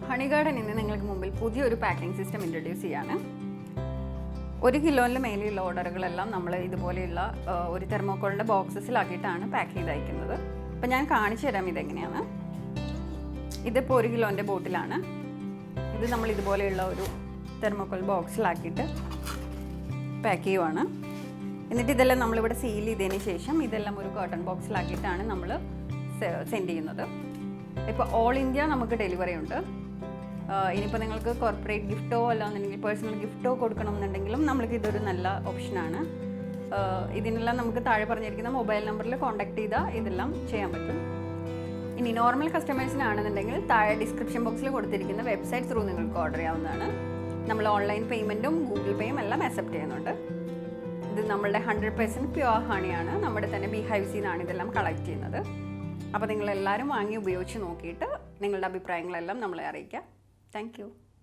Honey garden ഇന്ന് നിങ്ങൾക്ക് മുമ്പിൽ പുതിയൊരു പാക്കിംഗ് സിസ്റ്റം ഇൻട്രൊഡ്യൂസ് ചെയ്യാണ്. 1 കിലോയിലെ മേലെയുള്ള ഓർഡറുകളെല്ലാം നമ്മൾ ഇതുപോലെയുള്ള ഒരു തെർമോക്കോളിൻ്റെ ബോക്സസിലാക്കിയിട്ടാണ് പാക്ക് ചെയ്ത് അയക്കുന്നത്. അപ്പോൾ ഞാൻ കാണിച്ചു തരാം ഇതെങ്ങനെയാണ്. ഇതിപ്പോൾ 1 കിലോൻ്റെ ബോട്ടിലാണ്. ഇത് നമ്മൾ ഇതുപോലെയുള്ള ഒരു തെർമോക്കോൾ ബോക്സിലാക്കിയിട്ട് പാക്ക് ചെയ്യുവാണ്. എന്നിട്ട് ഇതെല്ലാം നമ്മളിവിടെ സീൽ ചെയ്തതിന് ശേഷം ഇതെല്ലാം ഒരു കോട്ടൺ ബോക്സിലാക്കിയിട്ടാണ് നമ്മൾ സെൻഡ് ചെയ്യുന്നത്. ഇപ്പോൾ ഓൾ ഇന്ത്യ നമുക്ക് ഡെലിവറി ഉണ്ട്. ഇനിയിപ്പോൾ നിങ്ങൾക്ക് കോർപ്പറേറ്റ് ഗിഫ്റ്റോ അല്ലാന്നുണ്ടെങ്കിൽ പേഴ്സണൽ ഗിഫ്റ്റോ കൊടുക്കണമെന്നുണ്ടെങ്കിലും നമ്മൾക്ക് ഇതൊരു നല്ല ഓപ്ഷനാണ്. ഇതിനെല്ലാം നമുക്ക് താഴെ പറഞ്ഞിരിക്കുന്ന മൊബൈൽ നമ്പറിൽ കോൺടാക്ട് ചെയ്താൽ ഇതെല്ലാം ചെയ്യാൻ പറ്റും. ഇനി നോർമൽ കസ്റ്റമേഴ്സിനാണെന്നുണ്ടെങ്കിൽ താഴെ ഡിസ്ക്രിപ്ഷൻ ബോക്സിൽ കൊടുത്തിരിക്കുന്ന വെബ്സൈറ്റ് ത്രൂ നിങ്ങൾക്ക് ഓർഡർ ചെയ്യാവുന്നതാണ്. നമ്മൾ ഓൺലൈൻ പേയ്മെൻറ്റും ഗൂഗിൾ പേയും എല്ലാം അക്സെപ്റ്റ് ചെയ്യുന്നുണ്ട്. ഇത് നമ്മളുടെ 100% പ്യുവർ ഹണിയാണ്. നമ്മുടെ തന്നെ ബീഹൈവ്സിൽ നിന്നാണ് ഇതെല്ലാം കളക്ട് ചെയ്യുന്നത്. അപ്പോൾ നിങ്ങളെല്ലാവരും വാങ്ങി ഉപയോഗിച്ച് നോക്കിയിട്ട് നിങ്ങളുടെ അഭിപ്രായങ്ങളെല്ലാം നമ്മളെ അറിയിക്കുക. Thank you.